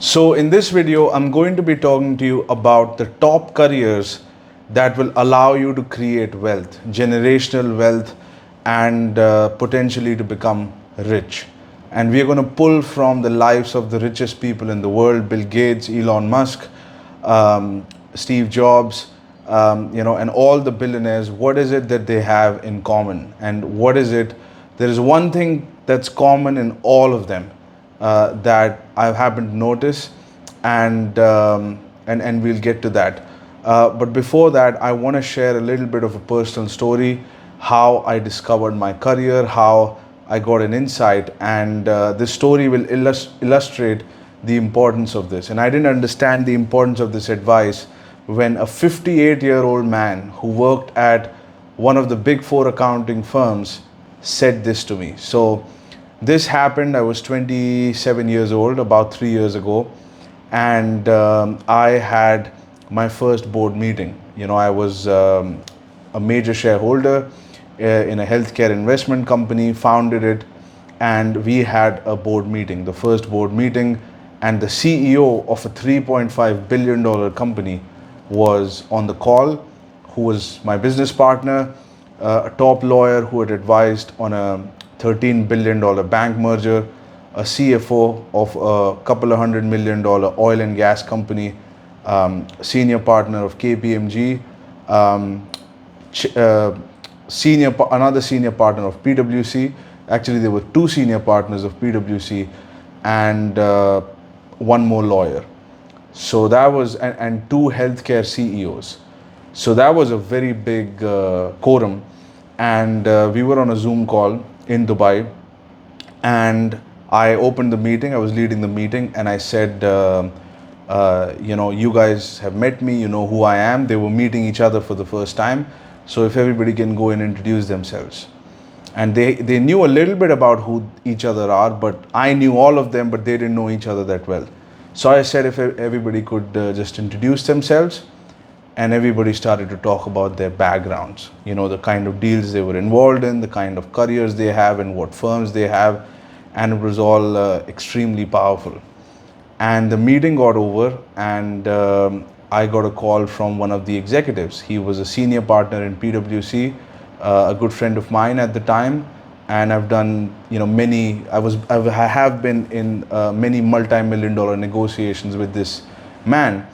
So in this video, I'm going to be talking to you about the top careers that will allow you to create wealth, generational wealth, and potentially to become rich. And we're going to pull from the lives of the richest people in the world: Bill Gates, Elon Musk, Steve Jobs, and all the billionaires. What is it that they have in common? And what is it? There is one thing that's common in all of them that I've happened to notice, and we'll get to that. But before that, I want to share a little bit of a personal story, how I discovered my career, how I got an insight, and this story will illustrate the importance of this. And I didn't understand the importance of this advice when a 58-year-old man who worked at one of the big four accounting firms said this to me. So this happened, I was 27 years old, about 3 years ago, and I had my first board meeting. I was a major shareholder in a healthcare investment company, founded it, and we had a board meeting, the first board meeting, and the CEO of a $3.5 billion company was on the call, who was my business partner, a top lawyer who had advised on a $13 billion bank merger, a CFO of a couple of $100 million oil and gas company, senior partner of KPMG, another senior partner of PwC. Actually, there were two senior partners of PwC and one more lawyer. So that was, and two healthcare CEOs. So that was a very big quorum. And we were on a Zoom call in Dubai. And I opened the meeting, I was leading the meeting, and I said, you guys have met me, you know who I am. They were meeting each other for the first time. So if everybody can go and introduce themselves. And they knew a little bit about who each other are, but I knew all of them, but they didn't know each other that well. So I said if everybody could just introduce themselves, and everybody started to talk about their backgrounds, the kind of deals they were involved in, the kind of careers they have, and what firms they have, and it was all extremely powerful. And the meeting got over, and I got a call from one of the executives. He was a senior partner in PwC, a good friend of mine at the time, and I've done I have been in many multi-million-dollar negotiations with this man.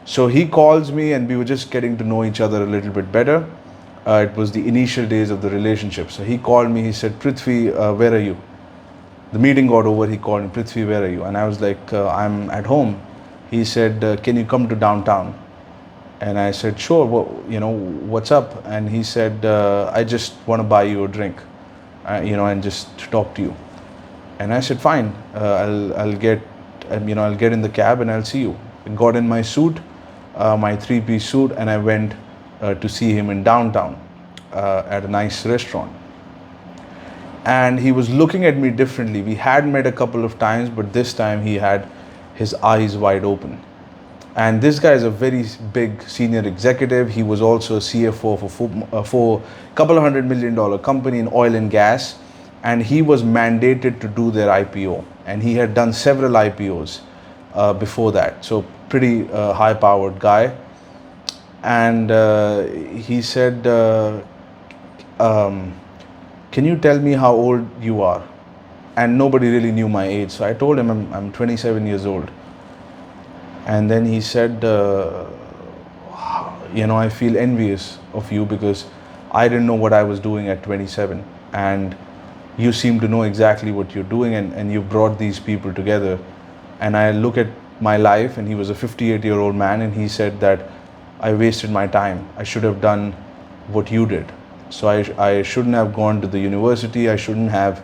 So he calls me, and we were just getting to know each other a little bit better. It was the initial days of the relationship. So he called me, he said, "Prithvi, where are you?" The meeting got over, he called me, "Prithvi, where are you?" And I was like, "I'm at home." He said, "Can you come to downtown?" And I said, "Sure, what's up?" And he said, "I just want to buy you a drink, and just talk to you." And I said, "Fine, I'll get in the cab and I'll see you." I got in my suit, my three-piece suit, and I went to see him in downtown at a nice restaurant. And he was looking at me differently. We had met a couple of times, but this time he had his eyes wide open. And this guy is a very big senior executive. He was also a CFO for a couple of $100 million company in oil and gas. And he was mandated to do their IPO. And he had done several IPOs before that. So pretty high-powered guy. And he said, "Can you tell me how old you are?" And nobody really knew my age. So I told him I'm 27 years old. And then he said, "I feel envious of you because I didn't know what I was doing at 27. And you seem to know exactly what you're doing, and you brought these people together." And I look at my life, and he was a 58-year-old man, and he said that I wasted my time. I should have done what you did. So I shouldn't have gone to the university. I shouldn't have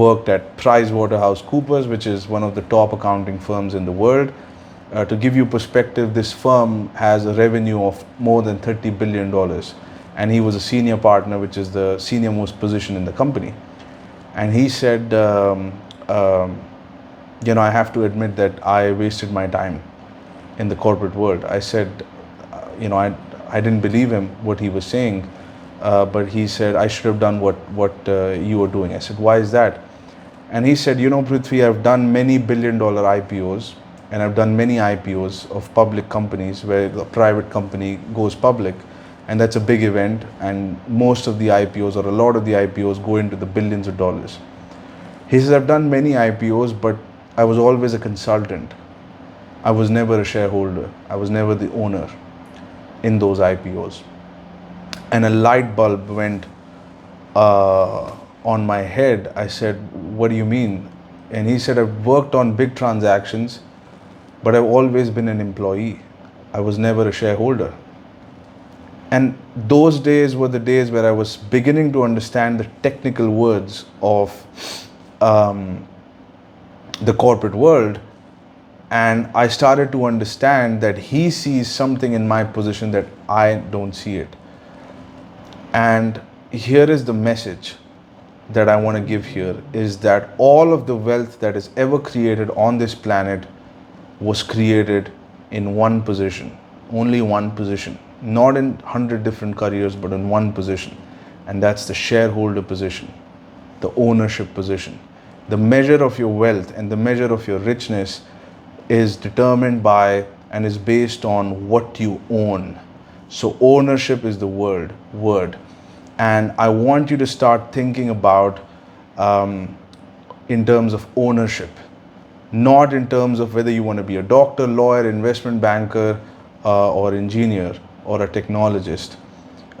worked at PricewaterhouseCoopers, which is one of the top accounting firms in the world. To give you perspective, this firm has a revenue of more than $30 billion. And he was a senior partner, which is the senior most position in the company. And he said, "I have to admit that I wasted my time in the corporate world." I said, I didn't believe him, what he was saying. But he said, "I should have done what you were doing." I said, "Why is that?" And he said, "Prithvi, I've done many billion-dollar IPOs, and I've done many IPOs of public companies where the private company goes public, and that's a big event, and most of the IPOs or a lot of the IPOs go into the billions of dollars. He says, I've done many IPOs, but I was always a consultant. I was never a shareholder. I was never the owner in those IPOs. And a light bulb went on my head. I said, what do you mean? And he said, I've worked on big transactions, but I've always been an employee. I was never a shareholder. And those days were the days where I was beginning to understand the technical words of the corporate world. And I started to understand that he sees something in my position that I don't see it. And here is the message that I want to give here, is that all of the wealth that is ever created on this planet was created in one position, only one position, not in 100 different careers, but in one position. And that's the shareholder position, the ownership position. The measure of your wealth and the measure of your richness is determined by and is based on what you own. So ownership is the word. And I want you to start thinking about in terms of ownership, not in terms of whether you want to be a doctor, lawyer, investment banker, or engineer, or a technologist.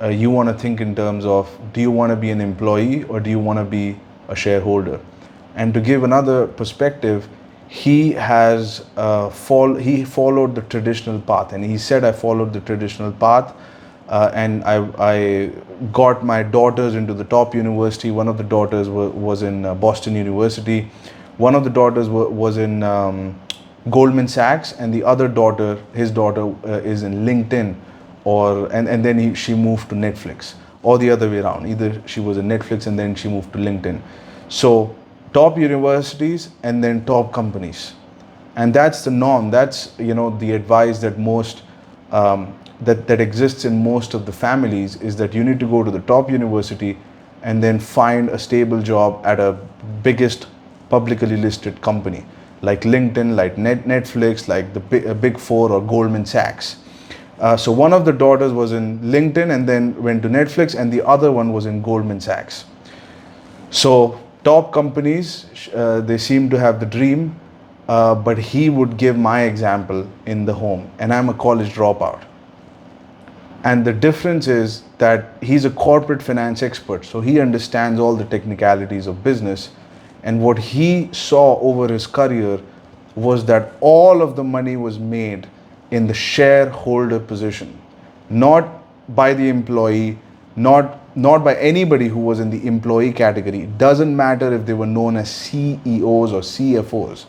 You want to think in terms of, do you want to be an employee or do you want to be a shareholder? And to give another perspective, he followed the traditional path, and he said, I followed the traditional path, and I got my daughters into the top university. One of the daughters was in Boston University. One of the daughters was in Goldman Sachs, and the other daughter, his daughter, is in LinkedIn, and then she moved to Netflix, or the other way around. Either she was in Netflix and then she moved to LinkedIn. So top universities and then top companies, and that's the norm. That's the advice that most that exists in most of the families, is that you need to go to the top university and then find a stable job at a biggest publicly listed company like LinkedIn, like Netflix, like the Big Four or Goldman Sachs. So one of the daughters was in LinkedIn and then went to Netflix, and the other one was in Goldman Sachs. So top companies, they seem to have the dream, but he would give my example in the home, and I'm a college dropout. And the difference is that he's a corporate finance expert, so he understands all the technicalities of business. And what he saw over his career was that all of the money was made in the shareholder position, not by the employee, not by anybody who was in the employee category. It doesn't matter if they were known as CEOs or CFOs.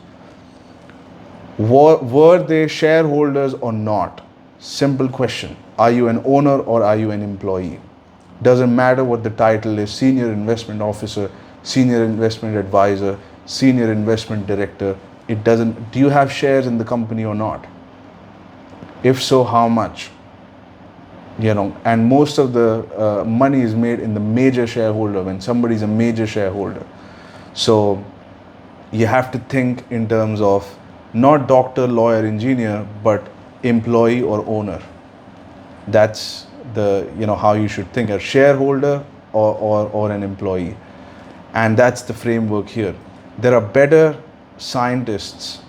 Were they shareholders or not? Simple question. Are you an owner or are you an employee? Doesn't matter what the title is: senior investment officer, senior investment advisor, senior investment director. It doesn't. Do you have shares in the company or not? If so, how much? And most of the money is made in the major shareholder, when somebody's a major shareholder. So you have to think in terms of not doctor, lawyer, engineer, but employee or owner. That's the how you should think: a shareholder or an employee. And that's the framework here. There are better scientists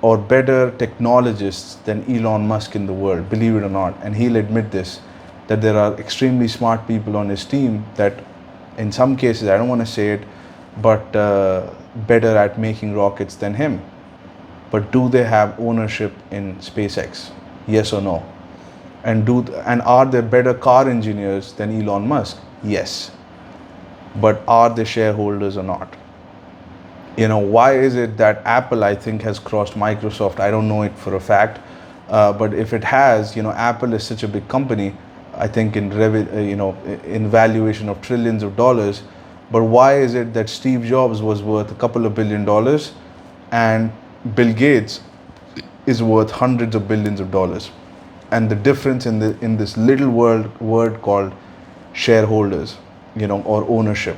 or better technologists than Elon Musk in the world, believe it or not, and he'll admit this, that there are extremely smart people on his team that in some cases, I don't want to say it, but better at making rockets than him. But do they have ownership in SpaceX? Yes or no? And are there better car engineers than Elon Musk? Yes. But are they shareholders or not? Why is it that Apple, I think, has crossed Microsoft? I don't know it for a fact, but if it has, Apple is such a big company, I think in valuation of trillions of dollars. But why is it that Steve Jobs was worth a couple of $1 billion and Bill Gates is worth hundreds of billions of dollars? And the difference in this little word called shareholders, or ownership.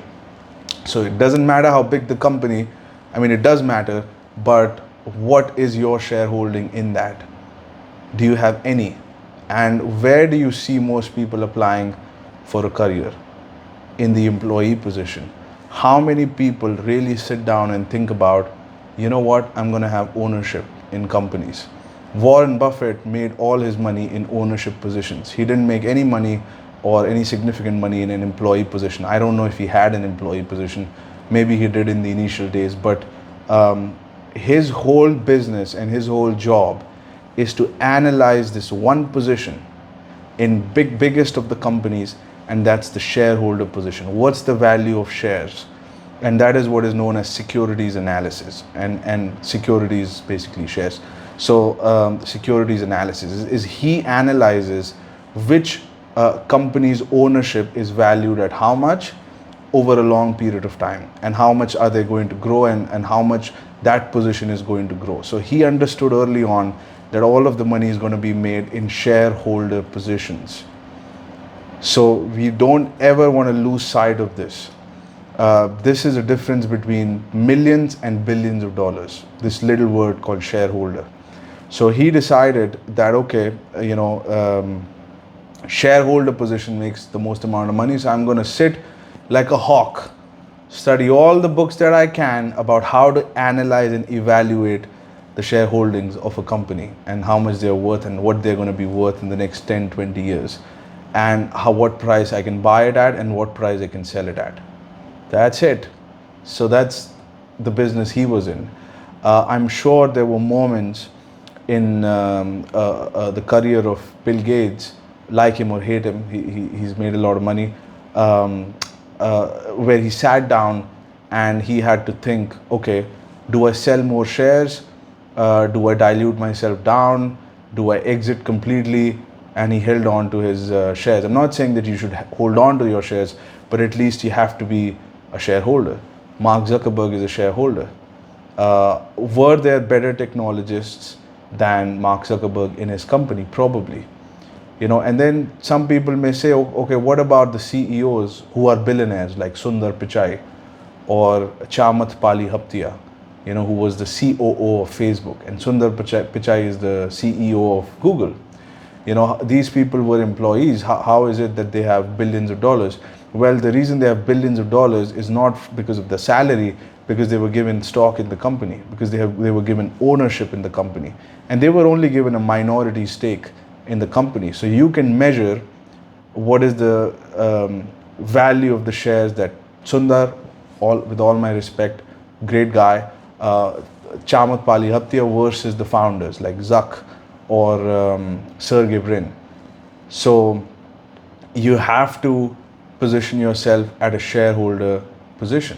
So it doesn't matter how big the company. I mean, it does matter, but what is your shareholding in that? Do you have any? And where do you see most people applying for a career? In the employee position. How many people really sit down and think about, you know what, I'm going to have ownership in companies? Warren Buffett made all his money in ownership positions. He didn't make any money or any significant money in an employee position. I don't know if he had an employee position. Maybe he did in the initial days, but his whole business and his whole job is to analyze this one position in biggest of the companies, and that's the shareholder position. What's the value of shares? And that is what is known as securities analysis, and securities basically shares. So securities analysis is he analyzes which company's ownership is valued at how much over a long period of time, and how much are they going to grow, and how much that position is going to grow. So he understood early on that all of the money is going to be made in shareholder positions. So we don't ever want to lose sight of this. This is a difference between millions and billions of dollars, this little word called shareholder. So he decided that, okay, shareholder position makes the most amount of money, so I'm going to sit like a hawk, study all the books that I can about how to analyze and evaluate the shareholdings of a company and how much they're worth and what they're going to be worth in the next 10, 20 years, and what price I can buy it at and what price I can sell it at. That's it. So that's the business he was in. I'm sure there were moments in the career of Bill Gates, like him or hate him, he's made a lot of money, where he sat down and he had to think, okay, do I sell more shares? Do I dilute myself down? Do I exit completely? And he held on to his shares. I'm not saying that you should hold on to your shares, but at least you have to be a shareholder. Mark Zuckerberg is a shareholder. Were there better technologists than Mark Zuckerberg in his company? Probably. And then some people may say, okay, what about the CEOs who are billionaires like Sundar Pichai or Chamath Palihapitiya, who was the COO of Facebook, and Sundar Pichai is the CEO of Google. These people were employees. How is it that they have billions of dollars? Well, the reason they have billions of dollars is not because of the salary, because they were given stock in the company, because they were given ownership in the company, and they were only given a minority stake in the company. So you can measure what is the value of the shares that Sundar, with all my respect, great guy, Chamath Palihapitiya versus the founders like Zuck or Sergey Brin. So you have to position yourself at a shareholder position.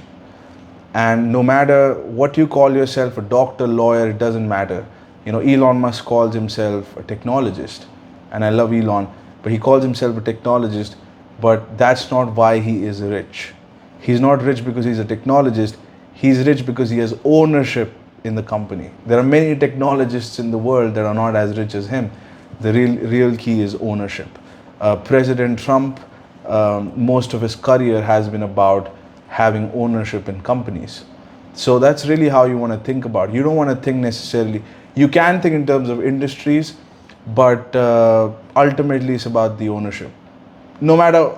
And no matter what you call yourself, a doctor, lawyer, it doesn't matter. Elon Musk calls himself a technologist, and I love Elon, but he calls himself a technologist, but that's not why he is rich. He's not rich because he's a technologist. He's rich because he has ownership in the company. There are many technologists in the world that are not as rich as him. The real key is ownership. President Trump, most of his career has been about having ownership in companies. So that's really how you want to think about it. You don't want to think necessarily, you can think in terms of industries, but ultimately it's about the ownership. No matter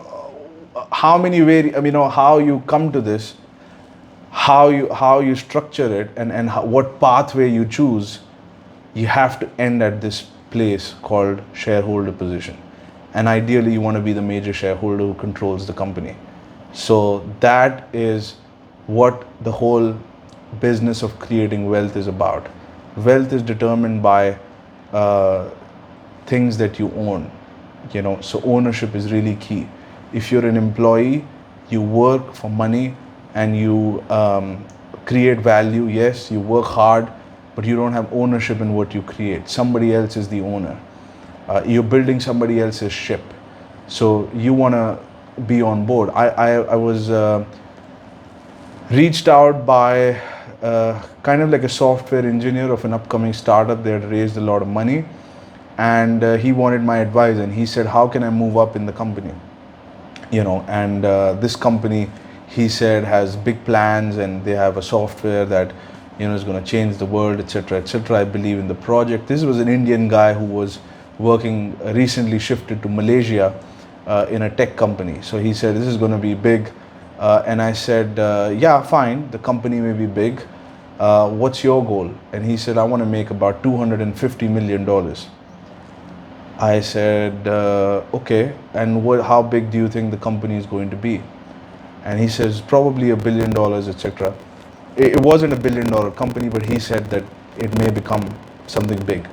how many how you come to this, how you structure it, and what pathway you choose, you have to end at this place called shareholder position. And ideally you want to be the major shareholder who controls the company. So that is what the whole business of creating wealth is about. Wealth is determined by things that you own, so ownership is really key. If you're an employee, you work for money and you create value. Yes, you work hard, but you don't have ownership in what you create. Somebody else is the owner. You're building somebody else's ship, so you want to be on board. I was reached out by kind of like a software engineer of an upcoming startup. They had raised a lot of money, and he wanted my advice, and he said, how can I move up in the company? This company, he said, has big plans, and they have a software that it's going to change the world, etc., etc. I believe in the project. This was an Indian guy who was working, recently shifted to Malaysia in a tech company. So he said, this is going to be big. And I said, yeah, fine, the company may be big. What's your goal? And he said, I want to make about $250 million. I said, okay, and how big do you think the company is going to be? And he says, probably $1 billion, etc. It wasn't $1 billion company, but he said that it may become something big.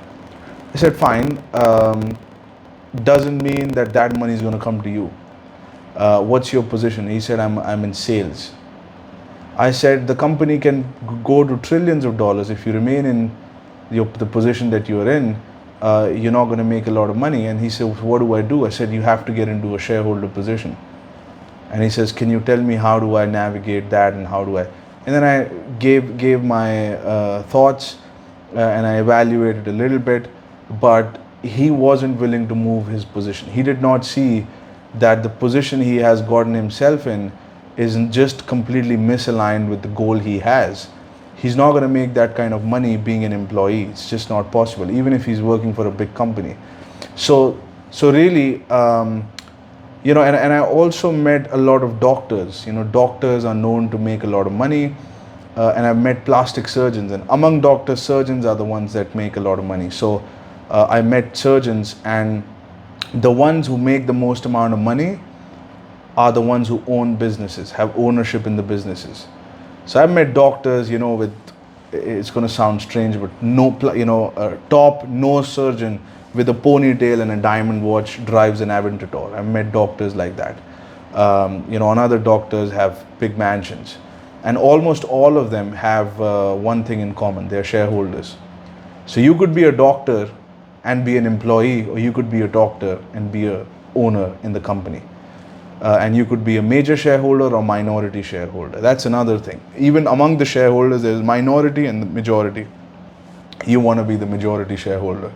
I said, fine, doesn't mean that that money is going to come to you. What's your position? He said, I'm in sales. I said, the company can go to trillions of dollars. If you remain in the position that you're in, you're not going to make a lot of money. And he said, what do I do? I said, you have to get into a shareholder position. And he says, can you tell me how do I navigate that, and how do I? And then I gave my thoughts, and I evaluated a little bit, but he wasn't willing to move his position. He did not see that the position he has gotten himself in isn't just completely misaligned with the goal he has. He's not going to make that kind of money being an employee. It's just not possible, even if he's working for a big company. So really, and I also met a lot of doctors. Doctors are known to make a lot of money, and I've met plastic surgeons. And among doctors, surgeons are the ones that make a lot of money. So I met surgeons, and the ones who make the most amount of money are the ones who own businesses, have ownership in the businesses. So I've met doctors, with, it's going to sound strange, but a top nose surgeon with a ponytail and a diamond watch drives an Aventador. I've met doctors like that. Another doctors have big mansions. And almost all of them have one thing in common: they're shareholders. So you could be a doctor and be an employee, or you could be a doctor and be a owner in the company. And you could be a major shareholder or minority shareholder. That's another thing. Even among the shareholders, there's minority and the majority. You want to be the majority shareholder.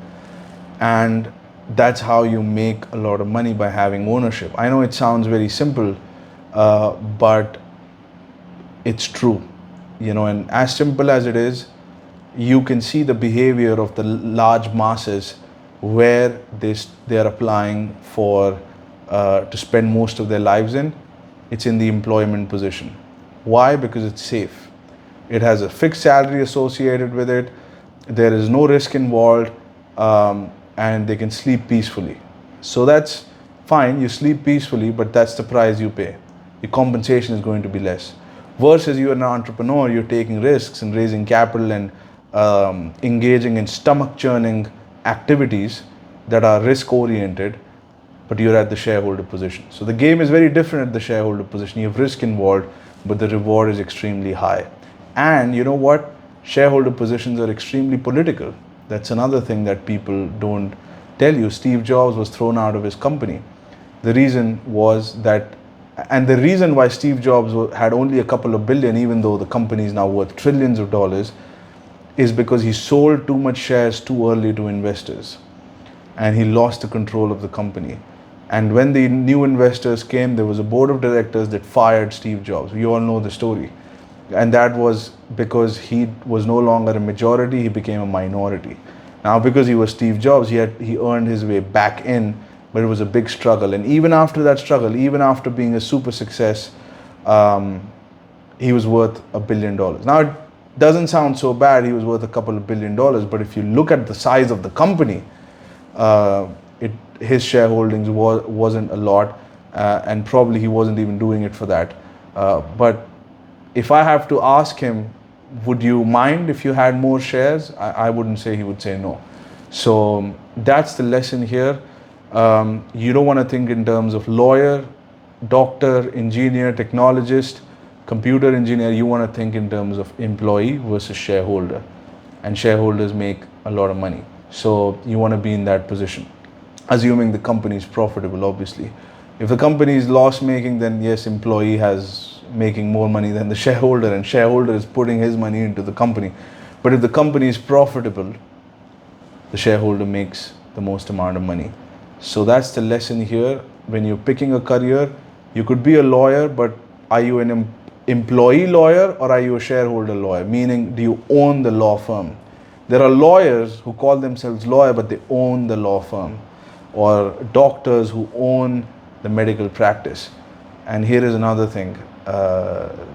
And that's how you make a lot of money, by having ownership. I know it sounds very simple, but it's true. And as simple as it is, you can see the behavior of the large masses where they are applying for to spend most of their lives in. It's in the employment position. Why? Because it's safe. It has a fixed salary associated with it. There is no risk involved, and they can sleep peacefully. So that's fine. You sleep peacefully, but that's the price you pay. Your compensation is going to be less. Versus you're an entrepreneur, you're taking risks and raising capital and engaging in stomach churning activities that are risk oriented, but you're at the shareholder position. So the game is very different at the shareholder position. You have risk involved, but the reward is extremely high. And you know what? Shareholder positions are extremely political. That's another thing that people don't tell you. Steve Jobs was thrown out of his company. The reason was that, and the reason why Steve Jobs had only a couple of billion, even though the company is now worth trillions of dollars, is because he sold too much shares too early to investors, and he lost the control of the company. And when the new investors came, there was a board of directors that fired Steve Jobs. We all know the story. And that was because he was no longer a majority, he became a minority. Now, because he was Steve Jobs, he earned his way back in, but it was a big struggle. And even after that struggle, even after being a super success, he was worth $1 billion. Now, it doesn't sound so bad, he was worth a couple of $1 billion, but if you look at the size of the company, his shareholdings wasn't a lot, and probably he wasn't even doing it for that. But if I have to ask him, would you mind if you had more shares? I wouldn't say he would say no. So that's the lesson here. You don't want to think in terms of lawyer, doctor, engineer, technologist, computer engineer. You want to think in terms of employee versus shareholder. And shareholders make a lot of money. So you want to be in that position, assuming the company is profitable, obviously. If the company is loss making, then yes, employee has making more money than the shareholder, and shareholder is putting his money into the company. But if the company is profitable, the shareholder makes the most amount of money. So that's the lesson here. When you're picking a career, you could be a lawyer, but are you employee lawyer or are you a shareholder lawyer? Meaning, do you own the law firm? There are lawyers who call themselves lawyer, but they own the law firm, or doctors who own the medical practice. And here is another thing,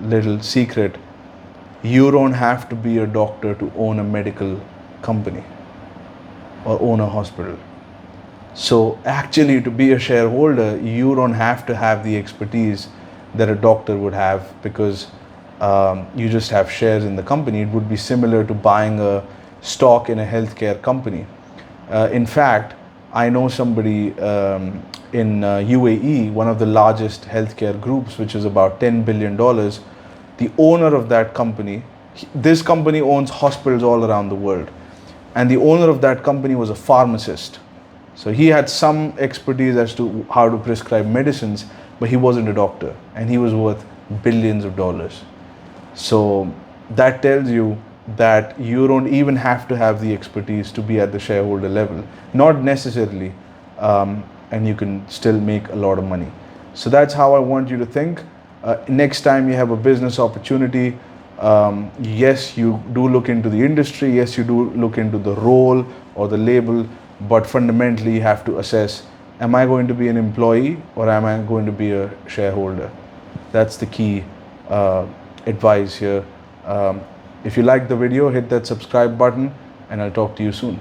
little secret. You don't have to be a doctor to own a medical company or own a hospital. So actually, to be a shareholder, you don't have to have the expertise that a doctor would have, because you just have shares in the company. It would be similar to buying a stock in a healthcare company. In fact, I know somebody in UAE, one of the largest healthcare groups, which is about $10 billion. The owner of that company, this company owns hospitals all around the world. And the owner of that company was a pharmacist. So he had some expertise as to how to prescribe medicines, but he wasn't a doctor, and he was worth billions of dollars. So that tells you that you don't even have to have the expertise to be at the shareholder level, not necessarily, and you can still make a lot of money. So that's how I want you to think. Next time you have a business opportunity, yes, you do look into the industry, yes, you do look into the role or the label, but fundamentally you have to assess, am I going to be an employee or am I going to be a shareholder? That's the key advice here. If you like the video, hit that subscribe button, and I'll talk to you soon.